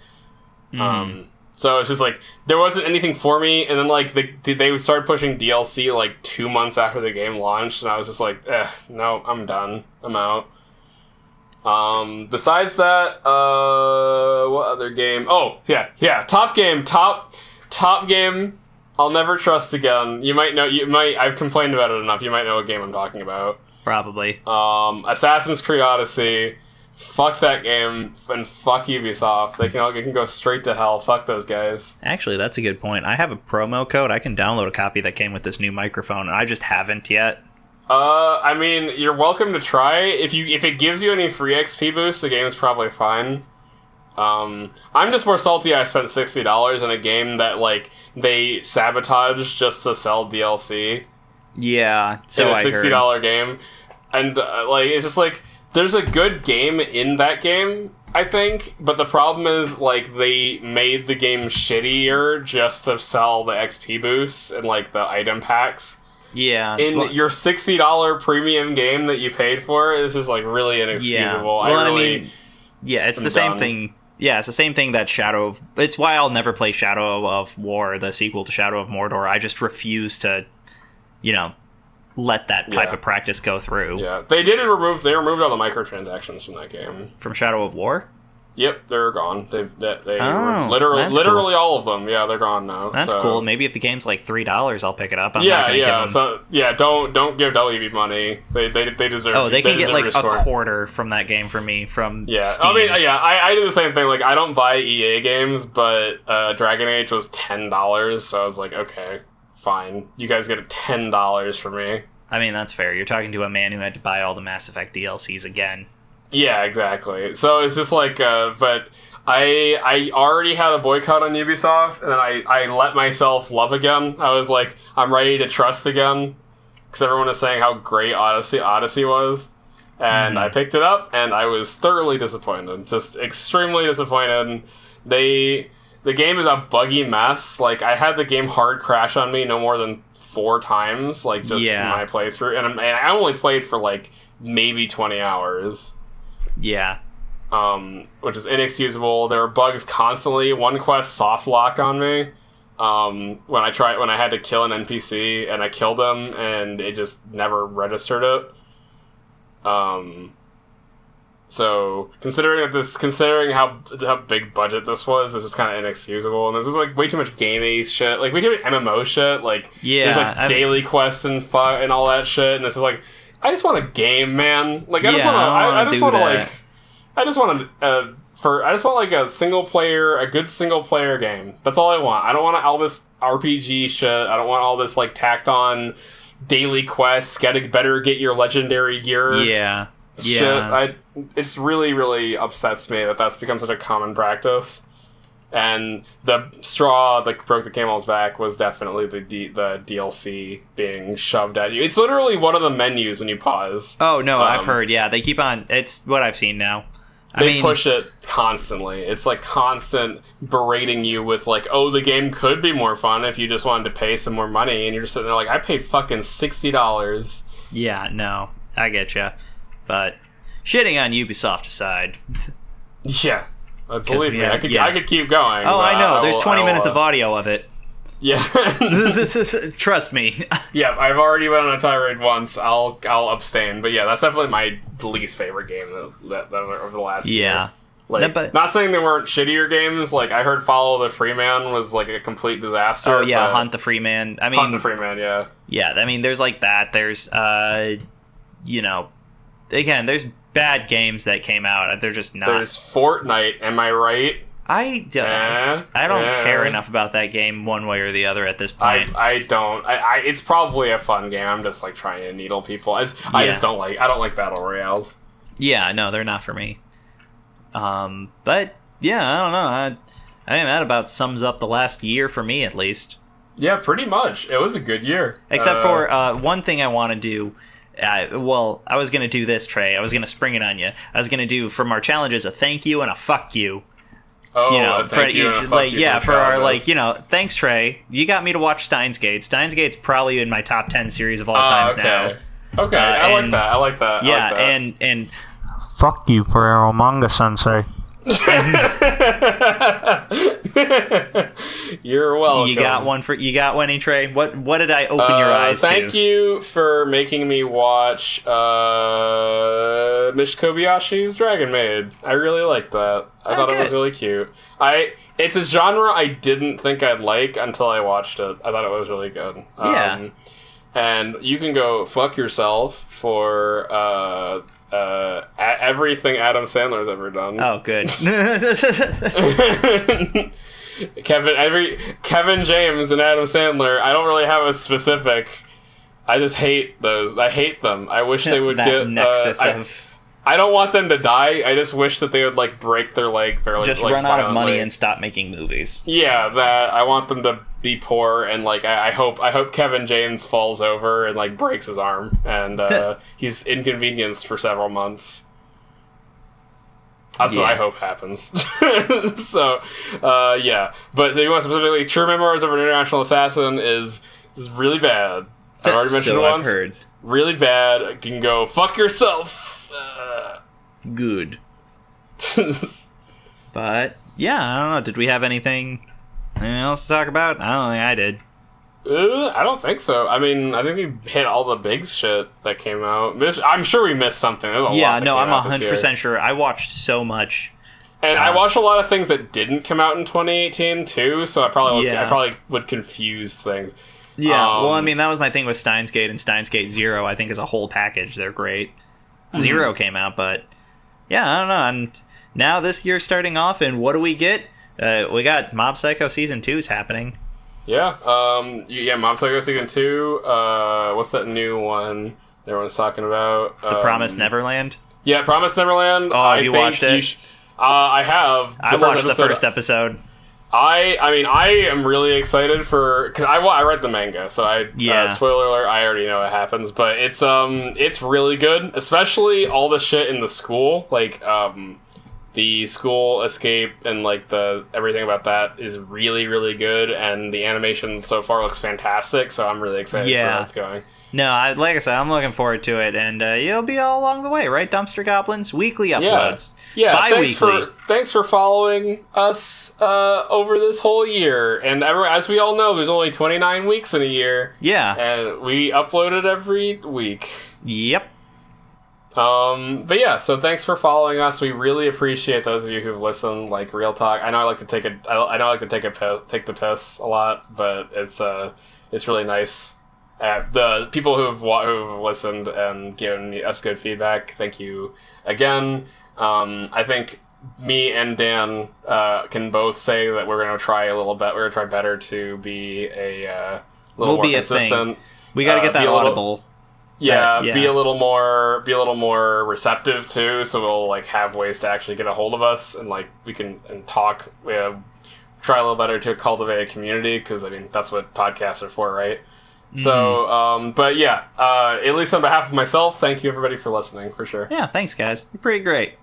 So it's just like, there wasn't anything for me, and then like they started pushing DLC like 2 months after the game launched, and I was just like, no, I'm done. I'm out. Besides that, what other game? Oh, yeah. Top game. I'll never trust again. I've complained about it enough. You might know what game I'm talking about. Probably. Assassin's Creed Odyssey. Fuck that game, and fuck Ubisoft. They can go straight to hell. Fuck those guys. Actually, that's a good point. I have a promo code. I can download a copy that came with this new microphone, and I just haven't yet. I mean, you're welcome to try. If it gives you any free XP boosts, the game's probably fine. I'm just more salty I spent $60 in a game that, like, they sabotaged just to sell DLC. Yeah, so in a I $60 heard. game. And, like, it's just, like, there's a good game in that game, I think, but the problem is, like, they made the game shittier just to sell the XP boosts and, like, the item packs. Yeah. Your $60 premium game that you paid for, this is, like, really inexcusable. Yeah. Well, I mean, yeah, it's the same done. thing. Yeah, it's the same thing that it's why I'll never play Shadow of War, the sequel to Shadow of Mordor. I just refuse to, let that type of practice go through. Yeah, they removed all the microtransactions from that game. From Shadow of War? Yep, they're gone. They Oh, literally cool. all of them. Yeah, they're gone now. That's cool. Maybe if the game's like $3, I'll pick it up. I'm not Yeah, gonna yeah. give them... So don't give WB money. They deserve. Oh, they can get like a score. a quarter from that game from me from Yeah, Steam. I mean, yeah, I do the same thing. Like, I don't buy EA games, but Dragon Age was $10, so I was like, okay, fine. You guys get $10 for me. I mean, that's fair. You're talking to a man who had to buy all the Mass Effect DLCs again. Yeah, exactly. So it's just like, but I already had a boycott on Ubisoft, and then I let myself love again. I was like, I'm ready to trust again, because everyone was saying how great Odyssey was. And I picked it up, and I was thoroughly disappointed. Just extremely disappointed. The game is a buggy mess. Like, I had the game hard crash on me no more than 4 times, like, just in my playthrough. And I only played for, like, maybe 20 hours. Yeah. Which is inexcusable. There were bugs constantly. One quest soft lock on me. When I had to kill an NPC, and I killed him, and it just never registered it. So considering how big budget this was is kind of inexcusable, and this is like way too much gamey shit, like way too much MMO shit. Like, there's like daily quests and all that shit, and this is like, I just want a game, man. Like, I just want like a a good single player game. That's all I want. I don't want all this RPG shit. I don't want all this like tacked on daily quests. Get your legendary gear. Yeah. Shit. It's really, really upsets me that that's become such a common practice. And the straw that broke the camel's back was definitely the DLC being shoved at you. It's literally one of the menus when you pause. Oh, no, I've heard. Yeah, they keep on... It's what I've seen now. They push it constantly. It's like constant berating you with like, oh, the game could be more fun if you just wanted to pay some more money. And you're just sitting there like, I paid fucking $60. Yeah, no, I get you. But shitting on Ubisoft aside... Yeah. Believe me, I could keep going. Oh, I know. There's 20 minutes of audio of it. Yeah. Trust me. Yeah, I've already went on a tirade once. I'll abstain. But yeah, that's definitely my least favorite game that over the last year. Like, not saying there weren't shittier games. Like, I heard Follow the Freeman was like a complete disaster. Oh yeah, Hunt the Freeman. I mean, Hunt the Freeman. Yeah. Yeah, I mean, there's like that. There's again, there's bad games that came out. They're just not. There's Fortnite. Am I right? I don't care enough about that game one way or the other at this point. I don't. It's probably a fun game. I'm just like trying to needle people. I just don't like. I don't like battle royales. Yeah, no, they're not for me. But yeah, I don't know. I think that about sums up the last year for me, at least. Yeah, pretty much. It was a good year. Except for one thing I want to do. I was going to do this, Trey. I was going to spring it on you. I was going to do, from our challenges, a thank you and a fuck you. Oh, for each, like, yeah, for our, like, thanks, Trey. You got me to watch Steins Gate. Steins Gate's probably in my top 10 series of all times now. Okay, I like that. Yeah, and fuck you, Ferrero Manga Sensei. You're welcome. You got one, Trey? What did I open your eyes to? Thank you for making me watch Mish Kobayashi's Dragon Maid. I really liked that. I thought it was really cute. It's a genre I didn't think I'd like until I watched it. I thought it was really good. Yeah. And you can go fuck yourself for everything Adam Sandler's ever done. Oh, good. Kevin James and Adam Sandler. I don't really have a specific. I just hate those. I hate them. I wish they would get nexus of. I don't want them to die. I just wish that they would like break their leg fairly. Just like, run out of money violently. and stop making movies. Yeah, that I want them to be poor and like I hope Kevin James falls over and like breaks his arm and he's inconvenienced for several months. That's what I hope happens. So, yeah. But you want specifically, True Memoirs of an International Assassin is really bad. I've already mentioned it once. I've heard. Really bad. You can go fuck yourself. Good. But yeah, I don't know. Did we have anything else to talk about? I don't think I did. I don't think so. I mean, I think we hit all the big shit that came out. I'm sure we missed something. There's a lot that I'm came out 100% sure. I watched so much. And I watched a lot of things that didn't come out in 2018 too, so I probably would confuse things. Yeah, well, I mean, that was my thing with Steins Gate and Steins Gate Zero. I think as a whole package, they're great. Zero came out, but yeah, I don't know. And now this year's starting off, and what do we get? We got Mob Psycho Season 2 is happening. Yeah, Mob Psycho Season 2. What's that new one everyone's talking about? The Promised Neverland? Yeah, Promised Neverland. Oh, have you watched it? I have. I watched the first episode. I mean, I am really excited for because I read the manga, so spoiler alert, I already know what happens, but it's really good, especially all the shit in the school, like the school escape and like the everything about that is really really good, and the animation so far looks fantastic, so I'm really excited for how it's going. No, like I said, I'm looking forward to it, and you'll be all along the way, right, Dumpster Goblins? Weekly uploads. Yeah, bi-weekly. Thanks for following us over this whole year. And as we all know, there's only 29 weeks in a year. Yeah. And we upload it every week. Yep. But yeah, so thanks for following us. We really appreciate those of you who've listened. Like, real talk. I know I like to take the piss a lot, but it's really nice. The people who've listened and given us good feedback, thank you again. I think me and Dan can both say that we're going to try a little bit. We're going to try better to be a little more consistent. We got to get that audible. Be a little more receptive too. So we'll like have ways to actually get a hold of us and like we can talk. Try a little better to cultivate a community because I mean that's what podcasts are for, right? So, but yeah, at least on behalf of myself, thank you everybody for listening, for sure. Yeah, thanks guys. You're pretty great.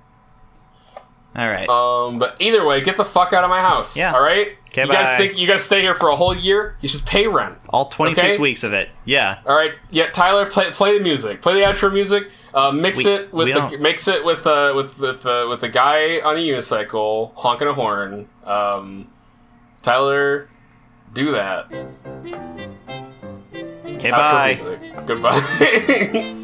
All right. But either way, get the fuck out of my house. Yeah. All right. Okay, bye. You guys stay here for a whole year? You should pay rent. All 26 weeks of it. Yeah. All right. Yeah, Tyler, play the music. Play the outro music. Mix it with the guy on a unicycle honking a horn. Tyler, do that. Okay, bye. Goodbye.